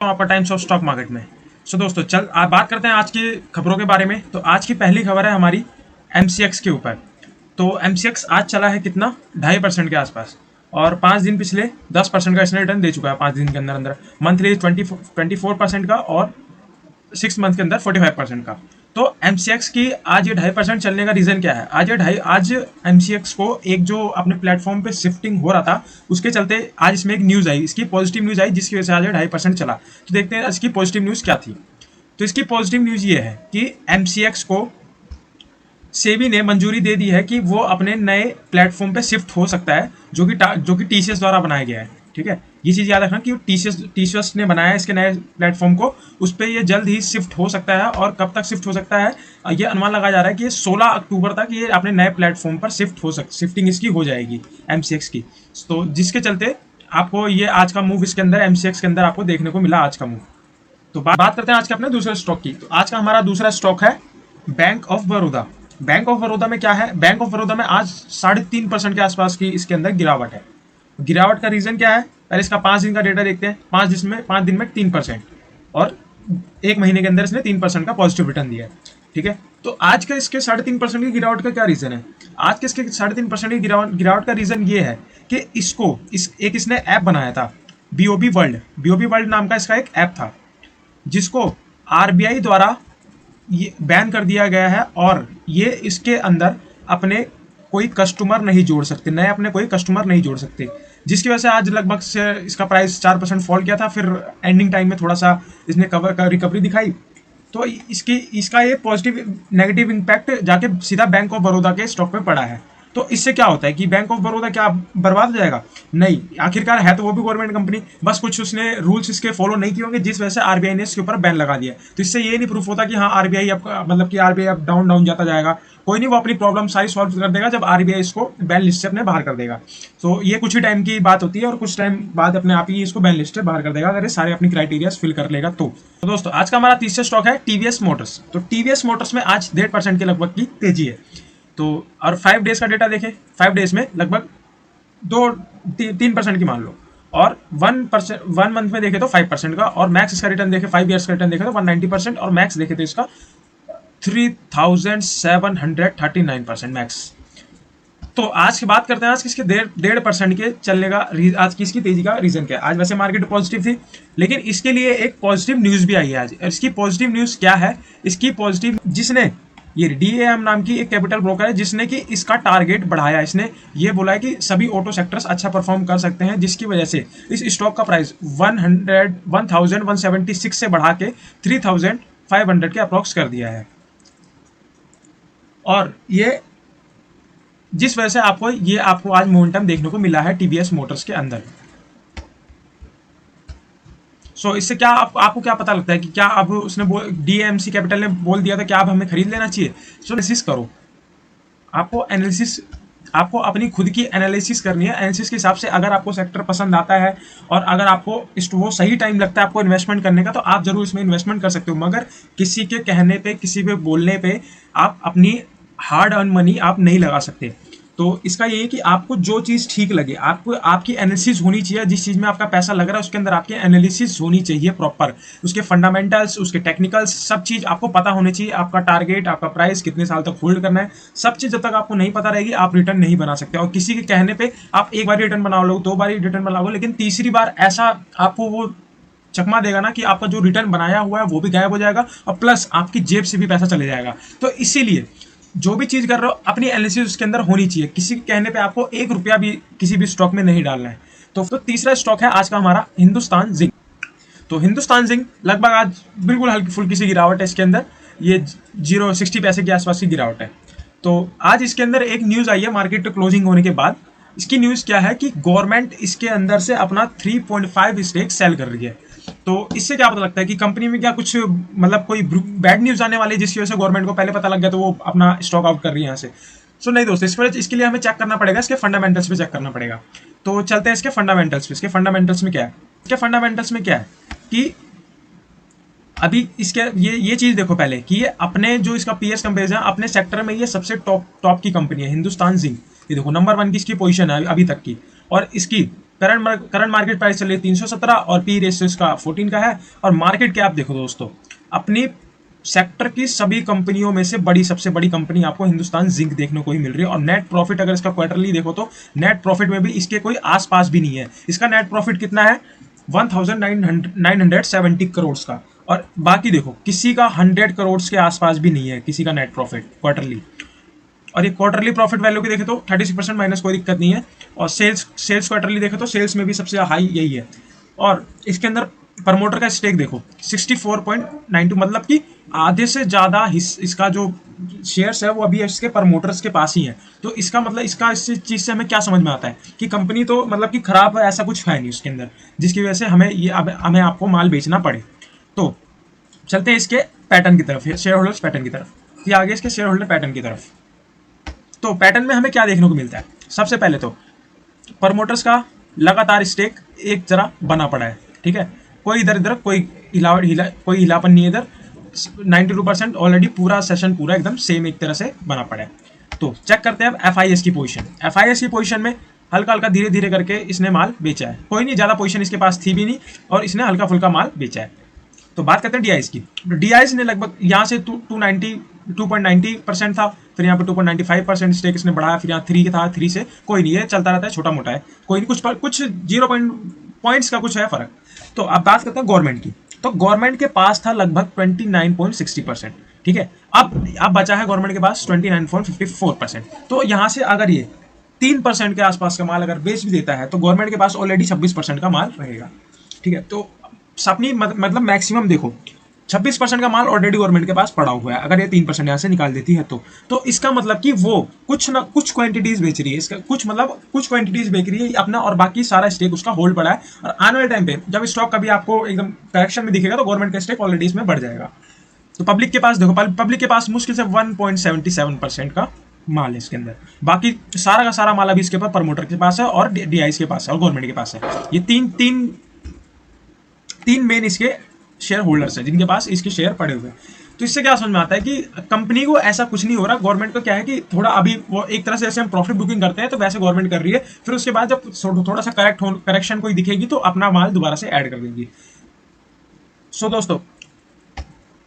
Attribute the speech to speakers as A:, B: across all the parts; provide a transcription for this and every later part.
A: आपका times of stock market में। दोस्तों चल आप बात करते हैं आज की खबरों के बारे में। तो आज की पहली खबर है हमारी एमसीएक्स के ऊपर। तो एमसीएक्स आज चला है कितना 2.5% के आसपास, और 5 दिन पिछले 10% का इसने रिटर्न दे चुका है 5 दिन के अंदर अंदर। मंथली 24% का और 6 मंथ के अंदर 45% का। तो एमसीएक्स की आज ये 2.5% चलने का रीजन क्या है? आज एमसीएक्स को एक जो अपने प्लेटफॉर्म पे शिफ्टिंग हो रहा था उसके चलते आज इसमें एक न्यूज आई, इसकी पॉजिटिव न्यूज आई, जिसकी वजह से आज 2.5% चला। तो देखते हैं इसकी पॉजिटिव न्यूज क्या थी। तो इसकी पॉजिटिव न्यूज ये है कि एमसीएक्स को सेबी ने मंजूरी दे दी है कि वो अपने नए प्लेटफॉर्म पे शिफ्ट हो सकता है, जो कि टीसीएस द्वारा बनाया गया है। ठीक है, ये चीज़ याद रखना कि टीसीएस ने बनाया है इसके नए प्लेटफॉर्म को, उस पर ये जल्द ही शिफ्ट हो सकता है। और कब तक शिफ्ट हो सकता है, ये अनुमान लगाया जा रहा है कि ये 16 अक्टूबर तक ये अपने नए प्लेटफॉर्म पर शिफ्टिंग इसकी हो जाएगी एमसीएक्स की। तो जिसके चलते आपको ये आज का मूव इसके अंदर एमसीएक्स के अंदर आपको देखने को मिला आज का मूव। तो बात करते हैं आज के अपने दूसरे स्टॉक की। तो आज का हमारा दूसरा स्टॉक है bank of Baroda. Bank of Baroda में क्या है? बैंक ऑफ बड़ौदा में आज 3.5% के आसपास की इसके अंदर गिरावट है। गिरावट का रीजन क्या है? पहले इसका 5 दिन का डेटा देखते हैं। 5 दिन में 3% और 1 महीने के अंदर इसने 3% का पॉजिटिव रिटर्न दिया है। ठीक है, तो आज का इसके 3.5% की गिरावट का क्या रीजन है? आज के इसके 3.5% की गिरावट का रीजन ये है कि इसने ऐप बनाया था बीओबी वर्ल्ड नाम का इसका एक ऐप था, जिसको आरबीआई द्वारा ये बैन कर दिया गया है। और ये इसके अंदर अपने कोई कस्टमर नहीं जोड़ सकते, नए अपने कोई कस्टमर नहीं जोड़ सकते, जिसकी वजह से आज लगभग से इसका प्राइस 4% फॉल किया था। फिर एंडिंग टाइम में थोड़ा सा इसने रिकवरी दिखाई। तो इसका ये पॉजिटिव नेगेटिव इम्पैक्ट जाके सीधा बैंक ऑफ बड़ौदा के स्टॉक पे पड़ा है। तो इससे क्या होता है कि बैंक ऑफ बड़ौदा क्या बर्बाद हो जाएगा? नहीं, आखिरकार है तो वो भी गवर्नमेंट कंपनी, बस कुछ उसने रूल्स इसके फॉलो नहीं किए होंगे, जिस वजह से आरबीआई ने इसके ऊपर बैन लगा दिया। तो इससे ये नहीं प्रूफ होता कि हाँ आरबीआई अब डाउन जाता जाएगा। कोई नहीं, वो अपनी प्रॉब्लम सारी सॉल्व कर देगा जब आरबीआई इसको बैन लिस्ट से अपने बाहर कर देगा। तो ये कुछ ही टाइम की बात होती है और कुछ टाइम बाद अपने आप ही इसको बैन लिस्ट से बाहर कर देगा, अगर ये सारे अपनी क्राइटेरिया फिल कर लेगा। तो दोस्तों आज का हमारा तीसरा स्टॉक है टीवीएस मोटर्स। तो टीवीएस मोटर्स में आज 1.5% के लगभग की तेजी है। तो और 5 डेज का डेटा देखें, 5 डेज में लगभग 3% की मान लो, और 1 मंथ में देखें तो 5% का, और मैक्स इसका रिटर्न देखें 5 ईयर्स का रिटर्न देखें तो 190%, और मैक्स देखें तो इसका 3739% मैक्स। तो आज की बात करते हैं आज किसके 1.5% के चलने का आज की इसकी तेजी का रीजन क्या है। आज वैसे मार्केट पॉजिटिव थी, लेकिन इसके लिए एक पॉजिटिव न्यूज भी आई है आज। इसकी पॉजिटिव न्यूज क्या है? इसकी पॉजिटिव, जिसने ये डीएएम नाम की एक कैपिटल ब्रोकर है, जिसने कि इसका टारगेट बढ़ाया। इसने ये बोला है कि सभी ऑटो सेक्टर्स अच्छा परफॉर्म कर सकते हैं, जिसकी वजह से इस स्टॉक का प्राइस 1176 से बढ़ा के 3500 के अप्रॉक्स कर दिया है। और ये जिस वजह से आपको आज मोमेंटम देखने को मिला है टीवीएस मोटर्स के अंदर। इससे क्या आपको क्या पता लगता है कि क्या अब उसने डीएमसी कैपिटल ने बोल दिया था कि आप हमें खरीद लेना चाहिए? एनालिसिस करो, आपको अपनी खुद की एनालिसिस करनी है। एनालिसिस के हिसाब से अगर आपको सेक्टर पसंद आता है और अगर आपको वो सही टाइम लगता है आपको इन्वेस्टमेंट करने का, तो आप जरूर इसमें इन्वेस्टमेंट कर सकते हो। मगर किसी के कहने पे, किसी पे बोलने पे आप अपनी हार्ड अर्न मनी आप नहीं लगा सकते। तो इसका ये है कि आपको जो चीज़ ठीक लगे, आपकी एनालिसिस होनी चाहिए। जिस चीज़ में आपका पैसा लग रहा है उसके अंदर आपकी एनालिसिस होनी चाहिए प्रॉपर, उसके फंडामेंटल्स, उसके टेक्निकल्स, सब चीज़ आपको पता होनी चाहिए। आपका टारगेट, आपका प्राइस कितने साल तक होल्ड करना है, सब चीज़ जब तक आपको नहीं पता रहेगी आप रिटर्न नहीं बना सकते। और किसी के कहने पर आप एक बार रिटर्न बना लो, 2 बार रिटर्न बना लो, लेकिन तीसरी बार ऐसा आपको वो चकमा देगा ना कि आपका जो रिटर्न बनाया हुआ है वो भी गायब हो जाएगा और प्लस आपकी जेब से भी पैसा चले जाएगा। तो इसीलिए जो भी चीज़ कर रहे हो अपनी एनालिसिस उसके अंदर होनी चाहिए। किसी के कहने पे आपको 1 रुपया भी किसी भी स्टॉक में नहीं डालना है। तो तीसरा स्टॉक है आज का हमारा हिंदुस्तान जिंक। तो हिंदुस्तान जिंक लगभग आज बिल्कुल हल्की फुल्की सी गिरावट है इसके अंदर, ये 0.60 पैसे के आसपास की गिरावट है। तो आज इसके अंदर एक न्यूज़ आई है मार्केट क्लोजिंग होने के बाद। इसकी न्यूज़ क्या है कि गवर्नमेंट इसके अंदर से अपना 3.5 स्टेक सेल कर रही है। तो इससे क्या पता लगता है कि कंपनी में क्या कुछ मतलब कोई बैड न्यूज़ आने वाली है, जिसकी वजह से गवर्नमेंट को पहले पता लग गया तो वो अपना स्टॉक आउट कर रही है यहाँ से। नहीं दोस्तों, इसके लिए हमें चेक करना पड़ेगा, इसके फंडामेंटल्स पे चेक करना पड़ेगा। तो चलते हैं इसके फंडामेंटल्स पे। इसके फंडामेंटल्स में क्या है? इसके फंडामेंटल्स में क्या है कि अभी इसके ये चीज़ देखो पहले कि ये अपने जो इसका पीएस कंपेरिजन अपने सेक्टर में ये सबसे टॉप की कंपनी है हिंदुस्तान जिंक। ये देखो नंबर 1 की इसकी पोजीशन है अभी तक की, और इसकी करंट मार्केट प्राइस चल रही है 317 और पी रेशियो इसका 14 का है। और मार्केट कैप देखो दोस्तों, अपनी सेक्टर की सभी कंपनियों में से सबसे बड़ी कंपनी आपको हिंदुस्तान जिंक देखने को ही मिल रही है। और नेट प्रॉफिट अगर इसका क्वार्टरली देखो तो नेट प्रॉफिट में भी इसके कोई आसपास भी नहीं है। इसका नेट प्रॉफिट कितना है 1970 करोड़ का, और बाकी देखो किसी का 100 करोड़ के आसपास भी नहीं है किसी का नेट प्रॉफिट क्वार्टरली। और ये क्वार्टरली प्रॉफिट वैल्यू की देखे तो 36% माइनस, कोई दिक्कत नहीं है। और सेल्स क्वार्टरली देखे तो सेल्स में भी सबसे हाई यही है। और इसके अंदर प्रमोटर का स्टेक देखो 64.92, मतलब कि आधे से ज़्यादा इसका जो शेयर्स है वो अभी इसके प्रमोटर्स के पास ही है। तो इसका मतलब इसका इस चीज़ से हमें क्या समझ में आता है कि कंपनी तो मतलब कि खराब है, ऐसा कुछ है नहीं उसके अंदर जिसकी वजह से हमें आपको माल बेचना पड़े। तो चलते हैं इसके पैटर्न की तरफ, शेयर होल्डर्स पैटर्न की तरफ, कि आगे इसके शेयर होल्डर पैटर्न की तरफ। तो पैटर्न में हमें क्या देखने को मिलता है, सबसे पहले तो प्रमोटर्स का लगातार स्टेक एक जरा बना पड़ा है, ठीक है, कोई इधर कोई हिलापन नहीं है इधर। 92% ऑलरेडी पूरा सेशन पूरा एकदम सेम एक तरह से बना पड़ा है। तो चेक करते हैं अब एफआईएस की पोजीशन। एफआईएस की पोजीशन में हल्का हल्का धीरे धीरे करके इसने माल बेचा है, कोई नहीं ज़्यादा पोजीशन इसके पास थी भी नहीं और इसने हल्का फुल्का माल बेचा है। तो बात करते हैं डीआईएस की। तो डीआईएस ने लगभग यहाँ से 2.90% था, फिर यहाँ पे 2.95% स्टेक इसने बढ़ाया, फिर यहाँ 3 था, 3 से कोई नहीं है, चलता रहता है, छोटा मोटा है, कोई नहीं, कुछ 0 पॉइंट्स का कुछ है फर्क। तो अब बात करते हैं गवर्नमेंट की। तो गवर्नमेंट के पास था लगभग 29.60%, ठीक है। अब बचा है गवर्नमेंट के पास 29.54%। तो यहाँ से अगर ये 3% के आसपास का माल अगर बेच भी देता है तो गवर्नमेंट के पास ऑलरेडी 26% का माल रहेगा, ठीक है। तो अपनी मतलब मैक्सिमम देखो 26% का माल ऑलरेडी गवर्नमेंट के पास पड़ा हुआ है, अगर ये 3% यहाँ से निकाल देती है तो इसका मतलब कि वो कुछ क्वांटिटीज बेच रही है, इसका कुछ क्वांटिटीज बेच रही है अपना, और बाकी सारा स्टेक उसका होल्ड पड़ा है। और आने वाले टाइम पे जब स्टॉक कभी आपको एकदम करेक्शन में दिखेगा तो गवर्नमेंट का स्टेक ऑलरेडी इसमें बढ़ जाएगा। तो पब्लिक के पास देखो, पब्लिक के पास मुश्किल से 1.77% का माल है इसके अंदर, बाकी सारा का सारा माल अभी इसके पास प्रमोटर के पास है और डीआईएस के पास है और गवर्नमेंट के पास है। ये तीन मेन इसके शेयर होल्डर्स हैं जिनके पास इसके शेयर पड़े हुए हैं। तो इससे क्या समझ में आता है कि कंपनी को ऐसा कुछ नहीं हो रहा, गवर्नमेंट को क्या है कि थोड़ा अभी वो एक तरह से जैसे हम प्रॉफिट बुकिंग करते हैं तो वैसे गवर्नमेंट कर रही है, फिर उसके बाद जब थोड़ा सा करेक्शन कोई दिखेगी तो अपना माल दोबारा से ऐड कर देगी। सो दोस्तों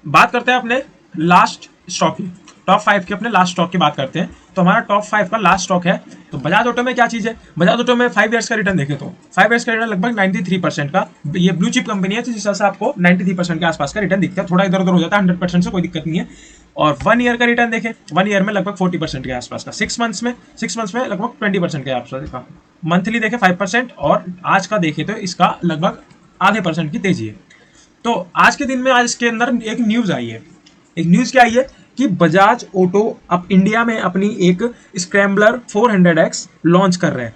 A: बात करते हैं अपने लास्ट स्टॉक की, टॉप 5 के अपने लास्ट स्टॉक की बात करते हैं। तो हमारा टॉप 5 का लास्ट स्टॉक है तो बजाज ऑटो में क्या चीज़ है, बजाज ऑटो में 5 ईयर्स का रिटर्न देखें तो 5 ईयर्स का रिटर्न लगभग 93% का, ये ब्लू चिप कंपनी है तो जिस हिसाब से आपको 93% के आसपास का रिटर्न दिखता है, थोड़ा इधर उधर हो जाता है 100% से कोई दिक्कत नहीं है। और 1 ईयर का रिटर्न देखें, 1 ईयर में लगभग 40% के आसपास का, 6 मंथ्स में लगभग 20% के आसपास का, मंथली देखें 5% और आज का देखें तो इसका लगभग आधे % की तेजी है। तो आज के दिन में आज इसके अंदर एक न्यूज़ आई है, एक न्यूज़ क्या आई है कि बजाज ऑटो अब इंडिया में अपनी एक स्क्रैम्बलर 400X लॉन्च कर रहे हैं,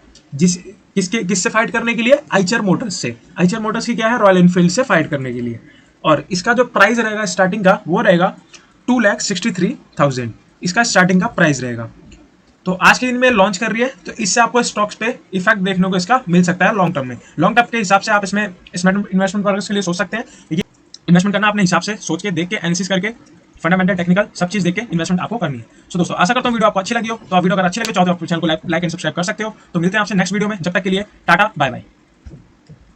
A: किससे फाइट करने के लिए, आइचर मोटर्स से। आइचर मोटर्स की क्या है, रॉयल एनफील्ड से फाइट करने के लिए। और इसका जो प्राइस रहेगा स्टार्टिंग का वो रहेगा 2,63,000, इसका स्टार्टिंग का प्राइस रहेगा। तो आज के दिन में लॉन्च कर रही है तो इससे आपको स्टॉक्स पे इफेक्ट देखने को इसका मिल सकता है लॉन्ग टर्म में। लॉन्ग टर्म के हिसाब से आप इसमें इन्वेस्टमेंट पर्पस के लिए सोच सकते हैं, लेकिन इन्वेस्टमेंट करना अपने हिसाब से सोच के, देख के, एनालिसिस करके, फंडामेंटल टेक्निकल सब चीज देख के इन्वेस्टमेंट आपको करनी है। सो दोस्तों आशा करता हूँ वीडियो आपको अच्छी लगी हो, तो वीडियो अगर अच्छी लगी चाहो तो आप चैनल को लाइक एंड सब्सक्राइब कर सकते हो। तो मिलते हैं आपसे नेक्स्ट वीडियो में, जब तक के लिए टाटा बाय बाय।